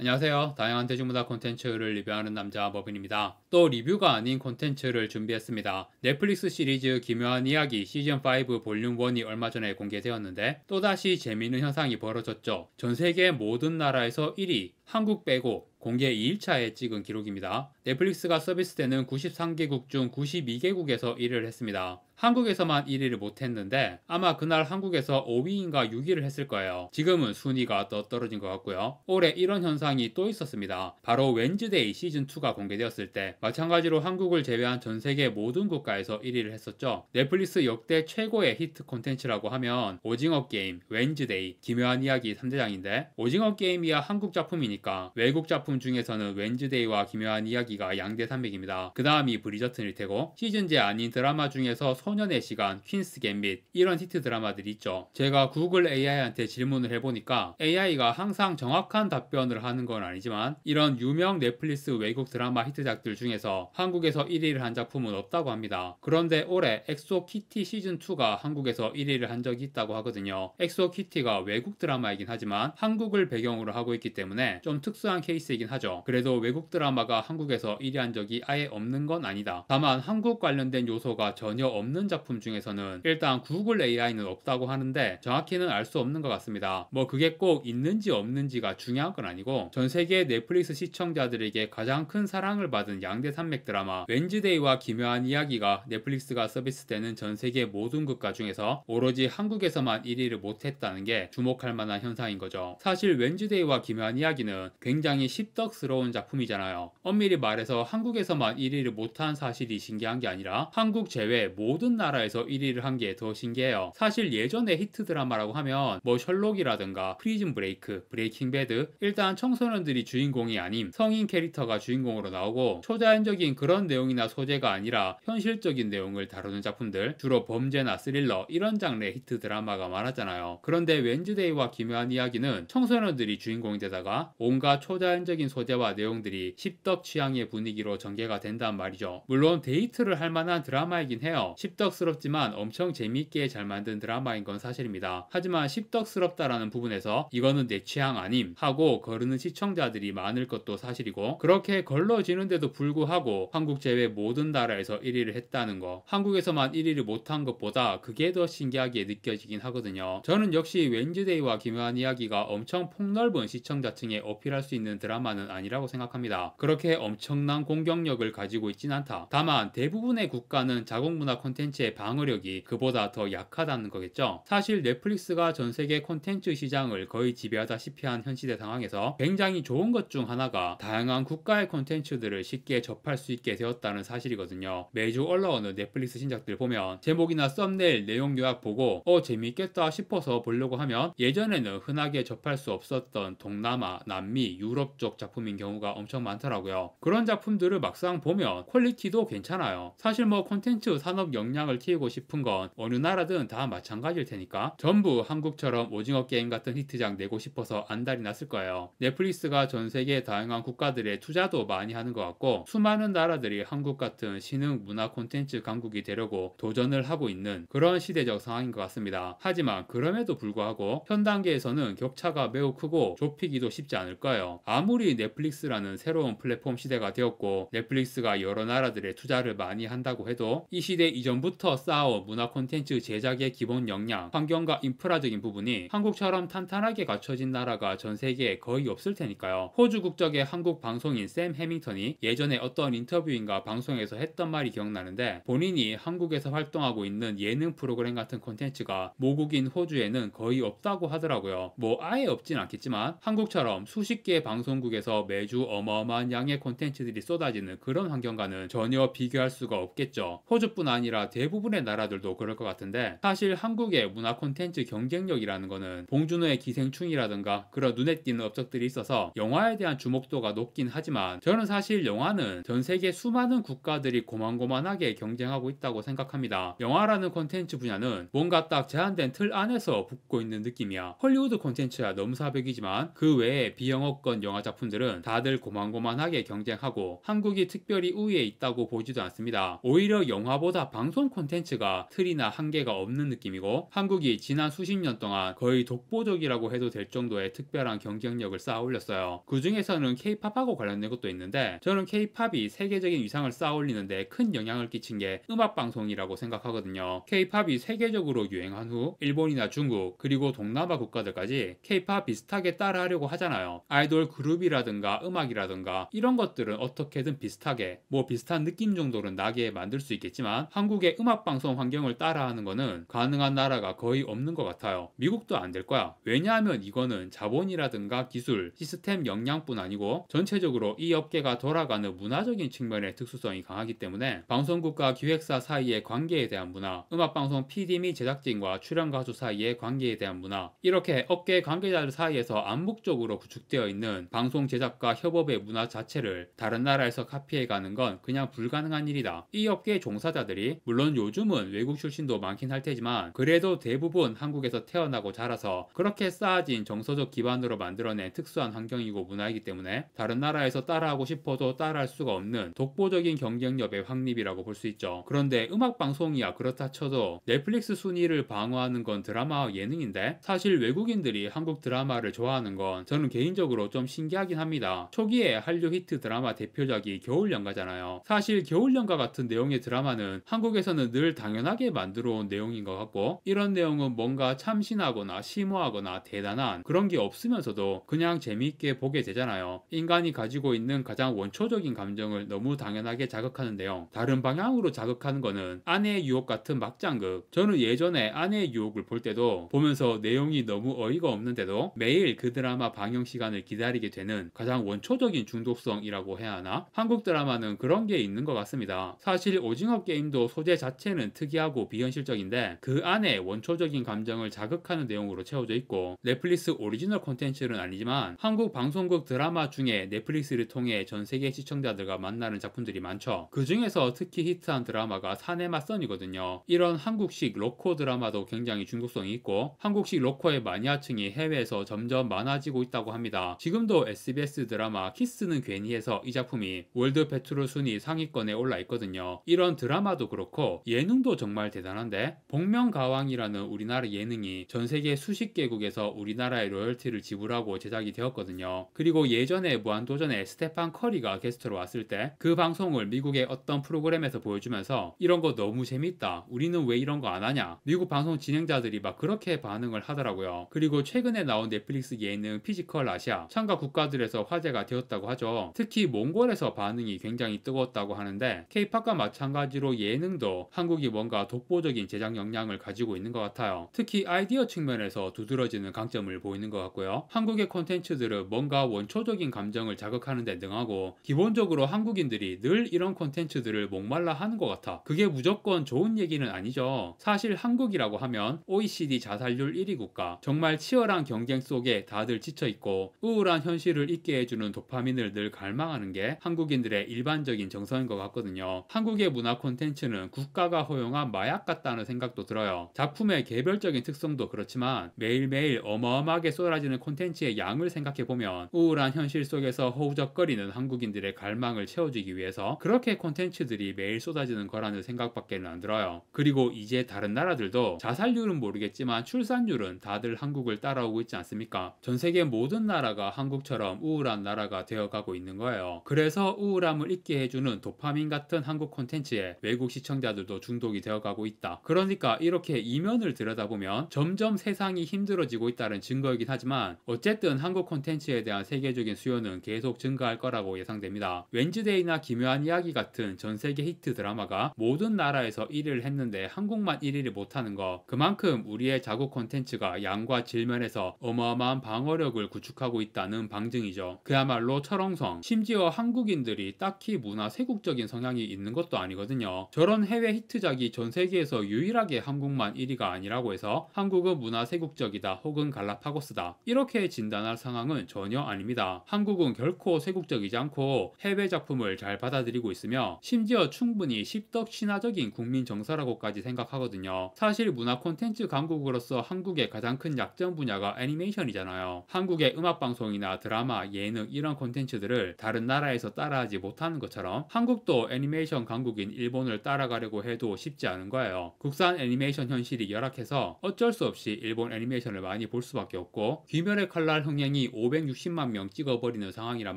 안녕하세요. 다양한 대중문화 콘텐츠를 리뷰하는 남자 머빈입니다. 또 리뷰가 아닌 콘텐츠를 준비했습니다. 넷플릭스 시리즈 기묘한 이야기 시즌5 볼륨 1이 얼마 전에 공개되었는데 또다시 재미있는 현상이 벌어졌죠. 전 세계 모든 나라에서 1위, 한국 빼고 공개 2일차에 찍은 기록입니다. 넷플릭스가 서비스되는 93개국 중 92개국에서 1위를 했습니다. 한국에서만 1위를 못했는데 아마 그날 한국에서 5위인가 6위를 했을 거예요. 지금은 순위가 더 떨어진 것 같고요. 올해 이런 현상이 또 있었습니다. 바로 웬즈데이 시즌2가 공개되었을 때 마찬가지로 한국을 제외한 전 세계 모든 국가에서 1위를 했었죠. 넷플릭스 역대 최고의 히트 콘텐츠라고 하면 오징어 게임, 웬즈데이, 기묘한 이야기 3대장인데 오징어 게임이야 한국 작품이니까 외국 작품 중에서는 웬즈데이와 기묘한 이야기가 양대 산맥입니다. 그 다음이 브리저튼일 테고 시즌제 아닌 드라마 중에서 소년의 시간, 퀸스 갬빗 이런 히트 드라마들이 있죠. 제가 구글 AI한테 질문을 해보니까 AI가 항상 정확한 답변을 하는 건 아니지만 이런 유명 넷플릭스 외국 드라마 히트작들 중에서 한국에서 1위를 한 작품은 없다고 합니다. 그런데 올해 엑소 키티 시즌2가 한국에서 1위를 한 적이 있다고 하거든요. 엑소 키티가 외국 드라마이긴 하지만 한국을 배경으로 하고 있기 때문에 좀 특수한 케이스이긴 하죠. 그래도 외국 드라마가 한국에서 1위 한 적이 아예 없는 건 아니다. 다만 한국 관련된 요소가 전혀 없는 작품 중에서는 일단 구글 AI는 없다고 하는데 정확히는 알 수 없는 것 같습니다. 뭐 그게 꼭 있는지 없는지가 중요한 건 아니고 전 세계 넷플릭스 시청자들에게 가장 큰 사랑을 받은 양대 산맥 드라마 웬즈데이와 기묘한 이야기가 넷플릭스가 서비스되는 전 세계 모든 국가 중에서 오로지 한국에서만 1위를 못했다는 게 주목할 만한 현상인 거죠. 사실 웬즈데이와 기묘한 이야기는 굉장히 십덕스러운 작품이잖아요. 엄밀히 말해서 한국에서만 1위를 못한 사실이 신기한 게 아니라 한국 제외 모든 나라에서 1위를 한 게 더 신기해요. 사실 예전에 히트 드라마라고 하면 뭐 셜록이라든가 프리즌 브레이크, 브레이킹 배드 일단 청소년들이 주인공이 아님 성인 캐릭터가 주인공으로 나오고 초자연적인 그런 내용이나 소재가 아니라 현실적인 내용을 다루는 작품들 주로 범죄나 스릴러 이런 장르의 히트 드라마가 많았잖아요. 그런데 웬즈데이와 기묘한 이야기는 청소년들이 주인공이 되다가 온갖 초자연적인 소재와 내용들이 십덕 취향의 분위기로 전개가 된단 말이죠. 물론 데이트를 할 만한 드라마이긴 해요. 십덕스럽지만 엄청 재미있게 잘 만든 드라마인 건 사실입니다. 하지만 십덕스럽다라는 부분에서 이거는 내 취향 아님 하고 거르는 시청자들이 많을 것도 사실이고 그렇게 걸러지는데도 불구하고 한국 제외 모든 나라에서 1위를 했다는 거 한국에서만 1위를 못한 것보다 그게 더 신기하게 느껴지긴 하거든요. 저는 역시 웬즈데이와 기묘한 이야기가 엄청 폭넓은 시청자층에 어필할 수 있는 드라마는 아니라고 생각합니다. 그렇게 엄청난 공격력을 가지고 있진 않다. 다만 대부분의 국가는 자국문화 콘텐츠의 방어력이 그보다 더 약하다는 거겠죠. 사실 넷플릭스가 전 세계 콘텐츠 시장을 거의 지배하다시피 한 현 시대 상황에서 굉장히 좋은 것 중 하나가 다양한 국가의 콘텐츠들을 쉽게 접할 수 있게 되었다는 사실이거든요. 매주 올라오는 넷플릭스 신작들 보면 제목이나 썸네일 내용 요약 보고 재밌겠다 싶어서 보려고 하면 예전에는 흔하게 접할 수 없었던 동남아, 남미, 유럽 쪽 작품인 경우가 엄청 많더라고요. 그런 작품들을 막상 보면 퀄리티도 괜찮아요. 사실 뭐 콘텐츠 산업 역량을 키우고 싶은 건 어느 나라든 다 마찬가지일 테니까 전부 한국처럼 오징어 게임 같은 히트작 내고 싶어서 안달이 났을 거예요. 넷플릭스가 전 세계 다양한 국가들의 투자도 많이 하는 것 같고 수많은 나라들이 한국 같은 신흥 문화 콘텐츠 강국이 되려고 도전을 하고 있는 그런 시대적 상황인 것 같습니다. 하지만 그럼에도 불구하고 현 단계에서는 격차가 매우 크고 좁히기도 쉽지 않을 거예요. 아무리 넷플릭스라는 새로운 플랫폼 시대가 되었고 넷플릭스가 여러 나라들의 투자를 많이 한다고 해도 이 시대 이전부터 쌓아온 문화 콘텐츠 제작의 기본 역량, 환경과 인프라적인 부분이 한국처럼 탄탄하게 갖춰진 나라가 전 세계에 거의 없을 테니까요. 호주 국적의 한국 방송인 샘 해밍턴이 예전에 어떤 인터뷰인가 방송에서 했던 말이 기억나는데 본인이 한국에서 활동하고 있는 예능 프로그램 같은 콘텐츠가 모국인 호주에는 거의 없다고 하더라고요. 뭐 아예 없진 않겠지만 한국처럼 수십 개의 방송국에서 매주 어마어마한 양의 콘텐츠들이 쏟아지는 그런 환경과는 전혀 비교할 수가 없겠죠. 호주뿐 아니라 대부분의 나라들도 그럴 것 같은데 사실 한국의 문화 콘텐츠 경쟁력이라는 거는 봉준호의 기생충이라든가 그런 눈에 띄는 업적들이 있어서 영화에 대한 주목도가 높긴 하지만 저는 사실 영화는 전 세계 수많은 국가들이 고만고만하게 경쟁하고 있다고 생각합니다. 영화라는 콘텐츠 분야는 뭔가 딱 제한된 틀 안에서 붙고 있는 느낌이야. 헐리우드 콘텐츠야 넘사벽이지만 그 외에 비영어권 영화 작품들은 다들 고만고만하게 경쟁하고 한국이 특별히 우위에 있다고 보지도 않습니다. 오히려 영화보다 방송 방송 콘텐츠가 틀이나 한계가 없는 느낌이고 한국이 지난 수십 년 동안 거의 독보적이라고 해도 될 정도의 특별한 경쟁력을 쌓아 올렸어요. 그 중에서는 K-팝하고 관련된 것도 있는데 저는 K-팝이 세계적인 위상을 쌓아 올리는데 큰 영향을 끼친 게 음악 방송이라고 생각하거든요. K-팝이 세계적으로 유행한 후 일본이나 중국 그리고 동남아 국가들까지 K-팝 비슷하게 따라하려고 하잖아요. 아이돌 그룹이라든가 음악이라든가 이런 것들은 어떻게든 비슷하게 비슷한 느낌 정도는 나게 만들 수 있겠지만 한국의 음악 방송 환경을 따라하는 거는 가능한 나라가 거의 없는 것 같아요. 미국도 안 될 거야. 왜냐하면 이거는 자본이라든가 기술, 시스템 역량뿐 아니고 전체적으로 이 업계가 돌아가는 문화적인 측면의 특수성이 강하기 때문에 방송국과 기획사 사이의 관계에 대한 문화, 음악방송 PD 및 제작진과 출연 가수 사이의 관계에 대한 문화, 이렇게 업계 관계자들 사이에서 암묵적으로 구축되어 있는 방송 제작과 협업의 문화 자체를 다른 나라에서 카피해가는 건 그냥 불가능한 일이다. 이 업계의 종사자들이 물론 요즘은 외국 출신도 많긴 할 테지만 그래도 대부분 한국에서 태어나고 자라서 그렇게 쌓아진 정서적 기반으로 만들어낸 특수한 환경이고 문화이기 때문에 다른 나라에서 따라하고 싶어도 따라할 수가 없는 독보적인 경쟁력의 확립이라고 볼 수 있죠. 그런데 음악 방송이야 그렇다 쳐도 넷플릭스 순위를 방어하는 건 드라마와 예능인데 사실 외국인들이 한국 드라마를 좋아하는 건 저는 개인적으로 좀 신기하긴 합니다. 초기에 한류 히트 드라마 대표작이 겨울연가잖아요. 사실 겨울연가 같은 내용의 드라마는 한국에서는 늘 당연하게 만들어 온 내용인 것 같고 이런 내용은 뭔가 참신하거나 심오하거나 대단한 그런 게 없으면서도 그냥 재미있게 보게 되잖아요. 인간이 가지고 있는 가장 원초적인 감정을 너무 당연하게 자극하는 내용, 다른 방향으로 자극하는 거는 아내의 유혹 같은 막장극. 저는 예전에 아내의 유혹을 볼 때도 보면서 내용이 너무 어이가 없는데도 매일 그 드라마 방영 시간을 기다리게 되는 가장 원초적인 중독성이라고 해야 하나? 한국 드라마는 그런 게 있는 것 같습니다. 사실 오징어 게임도 소재 자체는 특이하고 비현실적인데 그 안에 원초적인 감정을 자극하는 내용으로 채워져 있고 넷플릭스 오리지널 콘텐츠는 아니지만 한국 방송국 드라마 중에 넷플릭스를 통해 전 세계 시청자들과 만나는 작품들이 많죠. 그 중에서 특히 히트한 드라마가 사내 맞선이거든요. 이런 한국식 로코 드라마도 굉장히 중독성이 있고 한국식 로코의 마니아층이 해외에서 점점 많아지고 있다고 합니다. 지금도 SBS 드라마 키스는 괜히 해서 이 작품이 월드 페트롤 순위 상위권에 올라 있거든요. 이런 드라마도 그렇고 예능도 정말 대단한데 복면가왕이라는 우리나라 예능이 전 세계 수십 개국에서 우리나라의 로열티를 지불하고 제작이 되었거든요. 그리고 예전에 무한도전에 스테판 커리가 게스트로 왔을 때 그 방송을 미국의 어떤 프로그램에서 보여주면서 이런 거 너무 재밌다. 우리는 왜 이런 거 안 하냐. 미국 방송 진행자들이 막 그렇게 반응을 하더라고요. 그리고 최근에 나온 넷플릭스 예능 피지컬 아시아 참가 국가들에서 화제가 되었다고 하죠. 특히 몽골에서 반응이 굉장히 뜨거웠다고 하는데 K-팝과 마찬가지로 예능도 한국이 뭔가 독보적인 제작 역량을 가지고 있는 것 같아요. 특히 아이디어 측면에서 두드러지는 강점을 보이는 것 같고요. 한국의 콘텐츠들은 뭔가 원초적인 감정을 자극하는 데 능하고 기본적으로 한국인들이 늘 이런 콘텐츠들을 목말라 하는 것 같아. 그게 무조건 좋은 얘기는 아니죠. 사실 한국이라고 하면 OECD 자살률 1위 국가, 정말 치열한 경쟁 속에 다들 지쳐있고 우울한 현실을 잊게 해주는 도파민을 늘 갈망하는 게 한국인들의 일반적인 정서인 것 같거든요. 한국의 문화 콘텐츠는 국가가 허용한 마약 같다는 생각도 들어요. 작품의 개별적인 특성도 그렇지만 매일매일 어마어마하게 쏟아지는 콘텐츠의 양을 생각해보면 우울한 현실 속에서 허우적거리는 한국인들의 갈망을 채워주기 위해서 그렇게 콘텐츠들이 매일 쏟아지는 거라는 생각밖에 안 들어요. 그리고 이제 다른 나라들도 자살률은 모르겠지만 출산율은 다들 한국을 따라오고 있지 않습니까? 전 세계 모든 나라가 한국처럼 우울한 나라가 되어가고 있는 거예요. 그래서 우울함을 잊게 해주는 도파민 같은 한국 콘텐츠에 외국 시청자들도 중독이 되어가고 있다. 그러니까 이렇게 이면을 들여다보면 점점 세상이 힘들어지고 있다는 증거이긴 하지만 어쨌든 한국 콘텐츠에 대한 세계적인 수요는 계속 증가할 거라고 예상됩니다. 웬즈데이나 기묘한 이야기 같은 전 세계 히트 드라마가 모든 나라에서 1위를 했는데 한국만 1위를 못하는 거, 그만큼 우리의 자국 콘텐츠가 양과 질면에서 어마어마한 방어력을 구축하고 있다는 방증이죠. 그야말로 철옹성. 심지어 한국인들이 딱히 문화 세국적인 성향이 있는 것도 아니거든요. 저런 해외 히트작이 전 세계에서 유일하게 한국만 1위가 아니라고 해서 한국은 문화 세국적이다 혹은 갈라파고스다 이렇게 진단할 상황은 전혀 아닙니다. 한국은 결코 세국적이지 않고 해외 작품을 잘 받아들이고 있으며 심지어 충분히 십덕 신화적인 국민 정서라고까지 생각하거든요. 사실 문화 콘텐츠 강국으로서 한국의 가장 큰 약점 분야가 애니메이션이잖아요. 한국의 음악방송이나 드라마, 예능 이런 콘텐츠들을 다른 나라에서 따라하지 못하는 것처럼 한국도 애니메이션 강국인 일본을 따라가려고 하려고 해도 쉽지 않은 거예요. 국산 애니메이션 현실이 열악해서 어쩔 수 없이 일본 애니메이션을 많이 볼 수밖에 없고 귀멸의 칼날 흥행이 560만 명 찍어버리는 상황이란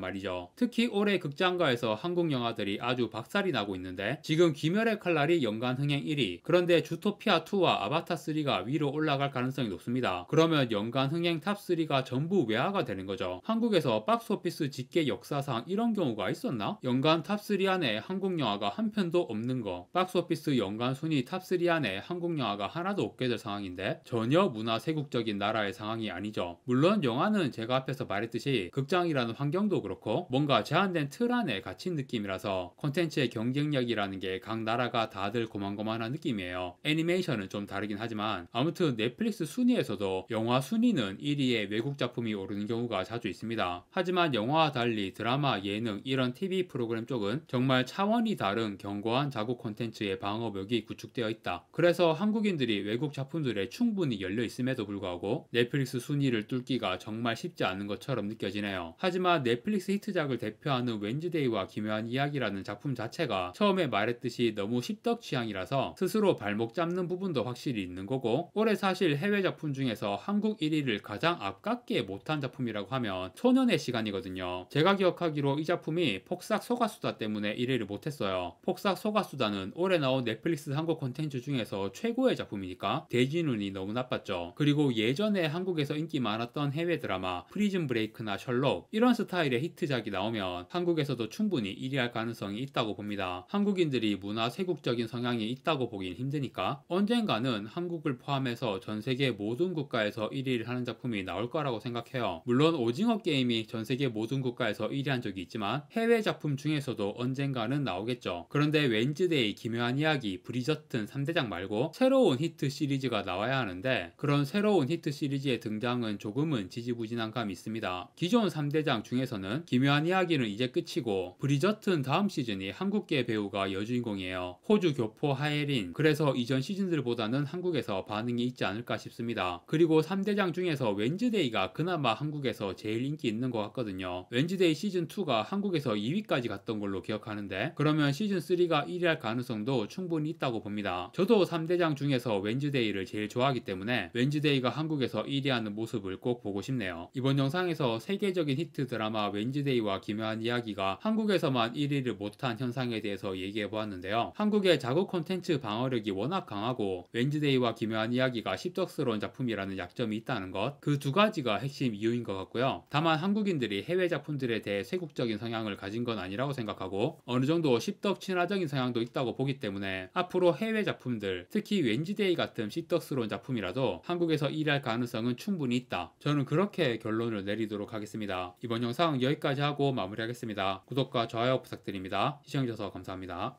말이죠. 특히 올해 극장가에서 한국 영화들이 아주 박살이 나고 있는데 지금 귀멸의 칼날이 연간 흥행 1위, 그런데 주토피아2와 아바타3가 위로 올라갈 가능성이 높습니다. 그러면 연간 흥행 탑3가 전부 외화가 되는 거죠. 한국에서 박스오피스 집계 역사상 이런 경우가 있었나? 연간 탑3 안에 한국 영화가 한 편도 없는 거, 박스오피스 연간 순위 탑3 안에 한국 영화가 하나도 없게 될 상황인데 전혀 문화 세국적인 나라의 상황이 아니죠. 물론 영화는 제가 앞에서 말했듯이 극장이라는 환경도 그렇고 뭔가 제한된 틀 안에 갇힌 느낌이라서 콘텐츠의 경쟁력이라는 게 각 나라가 다들 고만고만한 느낌이에요. 애니메이션은 좀 다르긴 하지만 아무튼 넷플릭스 순위에서도 영화 순위는 1위에 외국 작품이 오르는 경우가 자주 있습니다. 하지만 영화와 달리 드라마, 예능 이런 TV 프로그램 쪽은 정말 차원이 다른 견고한 자국 콘텐츠의 방어벽이 구축되어 있다. 그래서 한국인들이 외국 작품들에 충분히 열려 있음에도 불구하고 넷플릭스 순위를 뚫기가 정말 쉽지 않은 것처럼 느껴지네요. 하지만 넷플릭스 히트작을 대표하는 웬즈데이와 기묘한 이야기라는 작품 자체가 처음에 말했듯이 너무 십덕 취향이라서 스스로 발목 잡는 부분도 확실히 있는 거고, 올해 사실 해외 작품 중에서 한국 1위를 가장 아깝게 못한 작품이라고 하면 소년의 시간이거든요. 제가 기억하기로 이 작품이 폭삭 소가수다 때문에 1위를 못했어요. 폭삭 소가수다는 올해 나온 넷플릭스 한국 콘텐츠 중에서 최고의 작품이니까 대진운이 너무 나빴죠. 그리고 예전에 한국에서 인기 많았던 해외 드라마 프리즌 브레이크나 셜록 이런 스타일의 히트작이 나오면 한국에서도 충분히 1위 할 가능성이 있다고 봅니다. 한국인들이 문화 세국적인 성향이 있다고 보긴 힘드니까 언젠가는 한국을 포함해서 전 세계 모든 국가에서 1위를 하는 작품이 나올 거라고 생각해요. 물론 오징어 게임이 전 세계 모든 국가에서 1위 한 적이 있지만 해외 작품 중에서도 언젠가는 나오겠죠. 그런데 웬즈데이, 기묘한 이야기, 브리저튼 3대작 말고 새로운 히트 시리즈가 나와야 하는데 그런 새로운 히트 시리즈의 등장은 조금은 지지부진한 감이 있습니다. 기존 3대장 중에서는 기묘한 이야기는 이제 끝이고 브리저튼 다음 시즌이 한국계 배우가 여주인공이에요. 호주 교포 하예린. 그래서 이전 시즌들보다는 한국에서 반응이 있지 않을까 싶습니다. 그리고 3대장 중에서 웬즈데이가 그나마 한국에서 제일 인기 있는 것 같거든요. 웬즈데이 시즌2가 한국에서 2위까지 갔던 걸로 기억하는데 그러면 시즌3가 1위 할 가능성도 충분히 있다고 봅니다. 저도 3대장 중에서 웬즈데이를 제일 좋아하기 때문에 웬즈데이가 한국에서 1위 하는 모습을 꼭 보고 싶네요. 이번 영상에서 세계적인 히트 드라마 웬즈데이와 기묘한 이야기가 한국에서만 1위를 못한 현상에 대해서 얘기해보았는데요. 한국의 자국 콘텐츠 방어력이 워낙 강하고 웬즈데이와 기묘한 이야기가 십덕스러운 작품이라는 약점이 있다는 것, 그 두 가지가 핵심 이유인 것 같고요. 다만 한국인들이 해외 작품들에 대해 세국적인 성향을 가진 건 아니라고 생각하고 어느 정도 십덕 친화적인 성향도 있다고 보기 때문에 앞으로 해외 작품들, 특히 웬즈데이 같은 십덕스러운 작품이라도 한국에서 1위 할 가능성은 충분히 있다. 저는 그렇게 결론을 내리도록 하겠습니다. 이번 영상 여기까지 하고 마무리하겠습니다. 구독과 좋아요 부탁드립니다. 시청해주셔서 감사합니다.